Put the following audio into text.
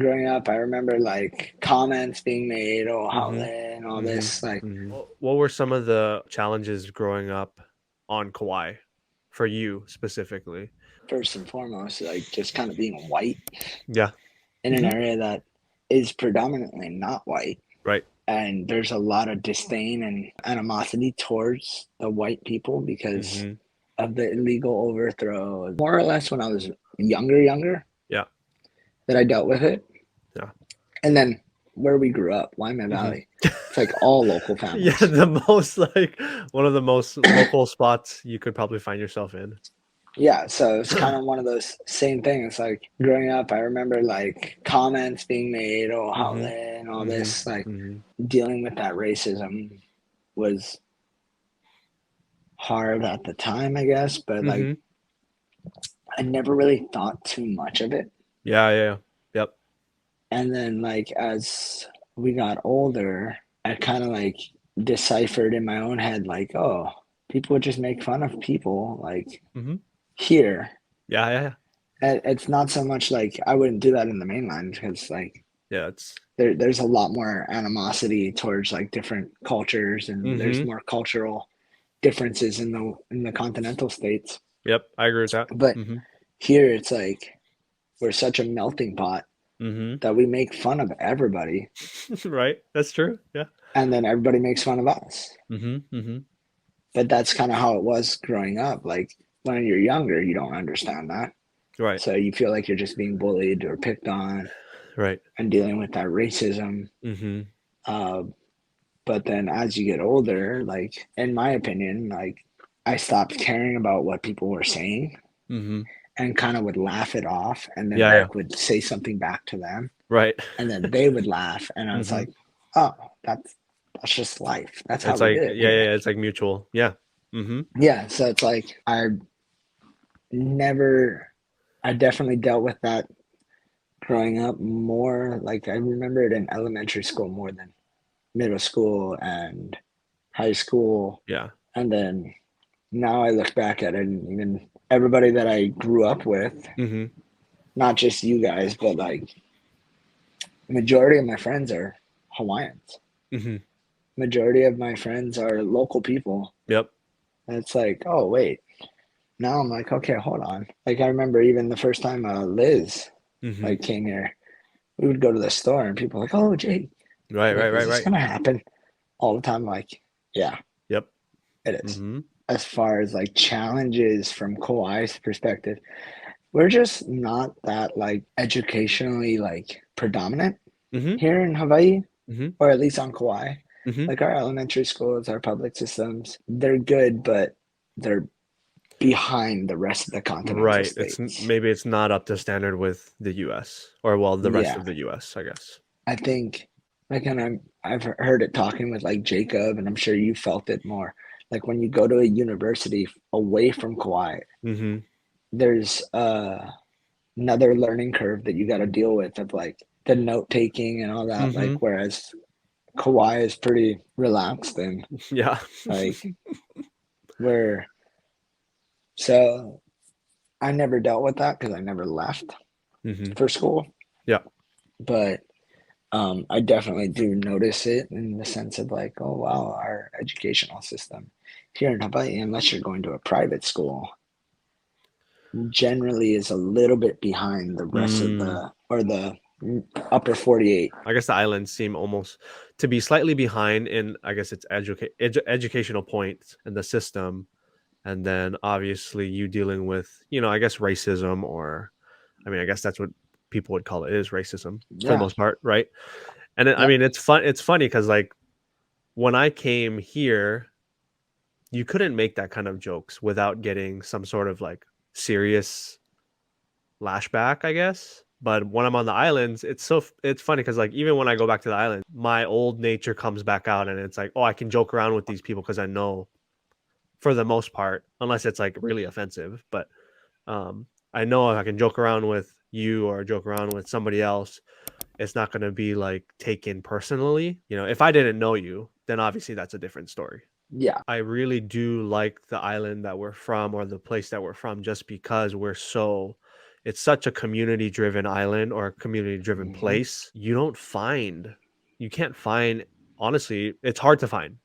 growing up, I remember like comments being made, oh, Mm-hmm. and all Mm-hmm. this. Like, Mm-hmm. What were some of the challenges growing up on Kauai for you specifically? first and foremost, like just kind of being white Yeah. in an Mm-hmm. area that is predominantly not white. Right. And there's a lot of disdain and animosity towards the white people because Mm-hmm. of the illegal overthrow. More or less when I was younger, Yeah. that I dealt with it. Yeah. And then where we grew up, Wyoming Mm-hmm. Valley, it's like all local Yeah, families. the most like one of the most local spots you could probably find yourself in. Yeah, so it's kind of one of those same things. Like growing up, I remember like comments being made, oh, Mm-hmm. and all Mm-hmm. this. Like Mm-hmm. dealing with that racism was hard at the time, I guess, but like Mm-hmm. I never really thought too much of it. Yeah, yeah, yeah. Yep. And then like as we got older, I kind of like deciphered in my own head, like, oh, people would just make fun of people like Mm-hmm. here. Yeah, yeah, yeah. It's not so much like I wouldn't do that in the mainland because like Yeah, it's there's a lot more animosity towards like different cultures and there's mm-hmm. more cultural differences in the continental states. Yep, I agree with that. But Mm-hmm. here it's like we're such a melting pot Mm-hmm. that we make fun of everybody Right. That's true. Yeah. and then everybody makes fun of us. Mm-hmm. Mm-hmm. But that's kind of how it was growing up. Like when you're younger, you don't understand that. Right. So you feel like you're just being bullied or picked on Right. and dealing with that racism. Mm-hmm. Uh, but then as you get older, like in my opinion, like I stopped caring about what people were saying Mm-hmm. and kind of would laugh it off and then Yeah, yeah. like would say something back to them Right. and then they would laugh and I was Mm-hmm. like, oh, that's just life. That's how It's we like do yeah, it yeah, here. yeah, it's like mutual. Yeah. Mm-hmm. Yeah, so it's like never I definitely dealt with that growing up more. Like I remember it in elementary school more than middle school and high school. Yeah. And then now I look back at it and even everybody that I grew up with, Mm-hmm. not just you guys, but like the majority of my friends are Hawaiians. Mm-hmm. Majority of my friends are local people. Yep. And it's like, oh wait. Now I'm like, okay, hold on. Like I remember even the first time Liz Mm-hmm. like came here, we would go to the store and people were like, oh Jake, Right, right, like, is right, this right. gonna happen all the time? Like, yeah, Yep. it is. Mm-hmm. As far as like challenges from Kauai's perspective, we're just not that like educationally like predominant Mm-hmm. here in Hawaii, Mm-hmm. or at least on Kauai. Mm-hmm. Like our elementary schools, our public systems, they're good, but they're behind the rest of the continental Right. states. Maybe it's not up to standard with the US or well, the rest Yeah, of the US, I guess. I think like, and I've heard it talking with like Jacob, and I'm sure you felt it more. Like when you go to a university away from Kauai, Mm-hmm. there's another learning curve that you got to deal with of like the note taking and all that. Like Mm-hmm. whereas Kauai is pretty relaxed and Yeah. like where so I never dealt with that because I never left Mm-hmm. for school, Yeah. but I definitely do notice it in the sense of like, oh wow, our educational system here in Hawaii, unless you're going to a private school, generally is a little bit behind the rest of Mm. the or the upper 48. I guess the islands seem almost to be slightly behind in, I guess it's educational points in the system. And then obviously you dealing with, I guess racism or, I mean, I guess that's what people would call it is racism for the Yeah. most part. Right. And I Yep. mean, it's fun. It's funny because like when I came here, you couldn't make that kind of jokes without getting some sort of like serious lashback, I guess. But when I'm on the islands, it's funny because like even when I go back to the island, my old nature comes back out, and it's like, oh, I can joke around with these people because I know for the most part, unless it's like really offensive, but um, I know if I can joke around with you or joke around with somebody else, it's not going to be like taken personally. If I didn't know you, then obviously that's a different story. Yeah. I really do like the island that we're from or the place that we're from just because we're so it's such a community driven island or a community driven Hmm. place. You can't find, honestly, it's hard to find